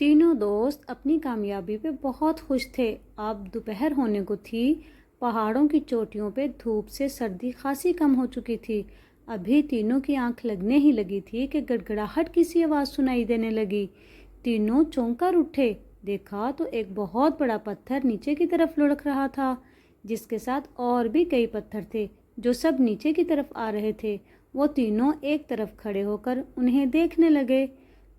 تینوں دوست اپنی کامیابی پہ بہت خوش تھے۔ اب دوپہر ہونے کو تھی۔ پہاڑوں کی چوٹیوں پہ دھوپ سے سردی خاصی کم ہو چکی تھی۔ ابھی تینوں کی آنکھ لگنے ہی لگی تھی کہ گڑگڑاہٹ کی سی آواز سنائی دینے لگی۔ تینوں چونک کر اٹھے، دیکھا تو ایک بہت بڑا پتھر نیچے کی طرف لڑک رہا تھا، جس کے ساتھ اور بھی کئی پتھر تھے جو سب نیچے کی طرف آ رہے تھے۔ وہ تینوں ایک طرف کھڑے ہو کر انہیں دیکھنے لگے۔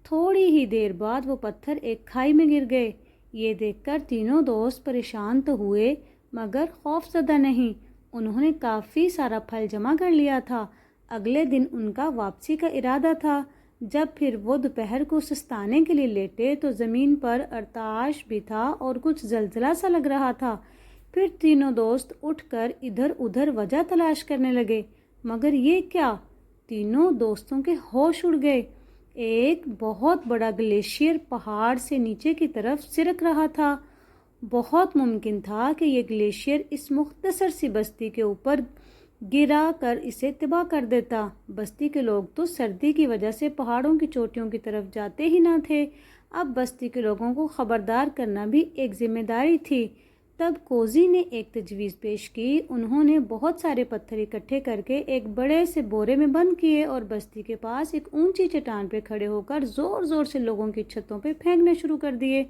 تھوڑی ہی دیر بعد وہ پتھر ایک کھائی میں گر گئے۔ یہ دیکھ کر تینوں دوست پریشان تو ہوئے مگر خوف زدہ نہیں۔ انہوں نے کافی سارا پھل جمع کر لیا تھا۔ اگلے دن ان کا واپسی کا ارادہ تھا۔ جب پھر وہ دوپہر کو سستانے کے لیے لیٹے تو زمین پر ارتعاش بھی تھا اور کچھ زلزلہ سا لگ رہا تھا۔ پھر تینوں دوست اٹھ کر ادھر ادھر وجہ تلاش کرنے لگے، مگر یہ کیا؟ تینوں دوستوں کے ہوش اڑ گئے۔ ایک بہت بڑا گلیشیئر پہاڑ سے نیچے کی طرف سرک رہا تھا۔ بہت ممکن تھا کہ یہ گلیشیئر اس مختصر سی بستی کے اوپر گرا کر اسے تباہ کر دیتا۔ بستی کے لوگ تو سردی کی وجہ سے پہاڑوں کی چوٹیوں کی طرف جاتے ہی نہ تھے۔ اب بستی کے لوگوں کو خبردار کرنا بھی ایک ذمہ داری تھی۔ تب کوزی نے ایک تجویز پیش کی۔ انہوں نے بہت سارے پتھر اکٹھے کر کے ایک بڑے سے بورے میں بند کیے اور بستی کے پاس ایک اونچی چٹان پہ کھڑے ہو کر زور زور سے لوگوں کی چھتوں پہ پھینکنے شروع کر دیے۔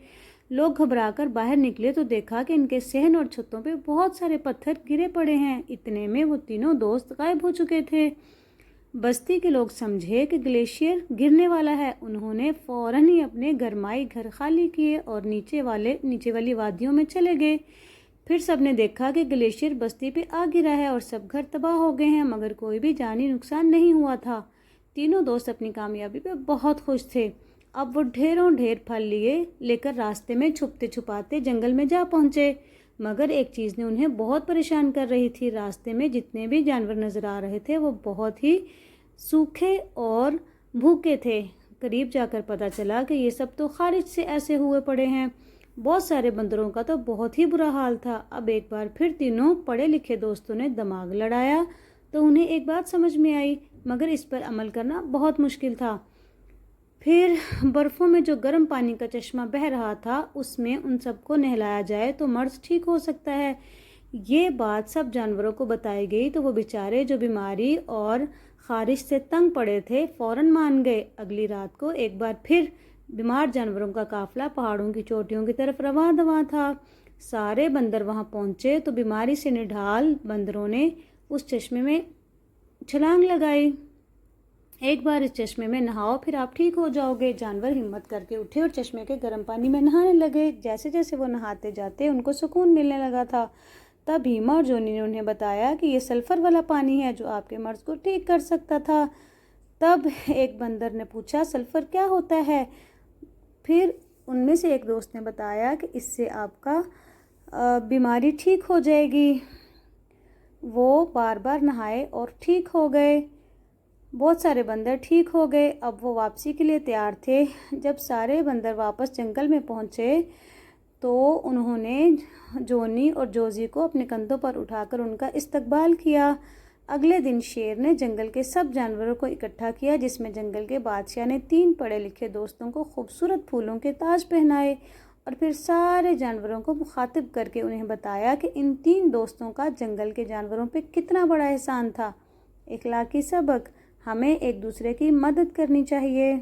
لوگ گھبرا کر باہر نکلے تو دیکھا کہ ان کے صحن اور چھتوں پہ بہت سارے پتھر گرے پڑے ہیں۔ اتنے میں وہ تینوں دوست غائب ہو چکے تھے۔ بستی کے لوگ سمجھے کہ گلیشیئر گرنے والا ہے۔ انہوں نے فوراً ہی اپنے گرمائی گھر خالی کیے اور نیچے والی وادیوں میں چلے گئے۔ پھر سب نے دیکھا کہ گلیشیئر بستی پہ آ گرا ہے اور سب گھر تباہ ہو گئے ہیں، مگر کوئی بھی جانی نقصان نہیں ہوا تھا۔ تینوں دوست اپنی کامیابی پہ بہت خوش تھے۔ اب وہ ڈھیروں ڈھیر پھل لے کر راستے میں چھپتے چھپاتے جنگل میں جا پہنچے، مگر ایک چیز نے انہیں بہت پریشان کر رہی تھی۔ راستے میں جتنے بھی جانور نظر آ رہے تھے وہ بہت ہی سوکھے اور بھوکے تھے۔ قریب جا کر پتہ چلا کہ یہ سب تو خارج سے ایسے ہوئے پڑے ہیں۔ بہت سارے بندروں کا تو بہت ہی برا حال تھا۔ اب ایک بار پھر تینوں پڑھے لکھے دوستوں نے دماغ لڑایا تو انہیں ایک بات سمجھ میں آئی، مگر اس پر عمل کرنا بہت مشکل تھا۔ پھر برفوں میں جو گرم پانی کا چشمہ بہہ رہا تھا اس میں ان سب کو نہلایا جائے تو مرض ٹھیک ہو سکتا ہے۔ یہ بات سب جانوروں کو بتائی گئی تو وہ بیچارے جو بیماری اور خارش سے تنگ پڑے تھے فوراً مان گئے۔ اگلی رات کو ایک بار پھر بیمار جانوروں کا قافلہ پہاڑوں کی چوٹیوں کی طرف رواں دواں تھا۔ سارے بندر وہاں پہنچے تو بیماری سے نڈھال بندروں نے اس چشمے میں چھلانگ لگائی۔ ایک بار اس چشمے میں نہاؤ پھر آپ ٹھیک ہو جاؤ گے۔ جانور ہمت کر کے اٹھے اور چشمے کے گرم پانی میں نہانے لگے۔ جیسے جیسے وہ نہاتے جاتے ان کو سکون ملنے لگا تھا۔ تب ہیما اور جونی نے انہیں بتایا کہ یہ سلفر والا پانی ہے جو آپ کے مرض کو ٹھیک کر سکتا تھا۔ تب ایک بندر نے پوچھا، سلفر کیا ہوتا ہے؟ پھر ان میں سے ایک دوست نے بتایا کہ اس سے آپ کا بیماری ٹھیک ہو جائے گی۔ وہ بار بار نہائے اور ٹھیک ہو گئے۔ بہت سارے بندر ٹھیک ہو گئے۔ اب وہ واپسی کے لیے تیار تھے۔ جب سارے بندر واپس جنگل میں پہنچے تو انہوں نے جونی اور جوزی کو اپنے کندھوں پر اٹھا کر ان کا استقبال کیا۔ اگلے دن شیر نے جنگل کے سب جانوروں کو اکٹھا کیا، جس میں جنگل کے بادشاہ نے 3 پڑھے لکھے دوستوں کو خوبصورت پھولوں کے تاج پہنائے اور پھر سارے جانوروں کو مخاطب کر کے انہیں بتایا کہ ان 3 دوستوں کا جنگل کے جانوروں پہ کتنا بڑا احسان تھا۔ اخلاقی سبق: ہمیں ایک دوسرے کی مدد کرنی چاہیے۔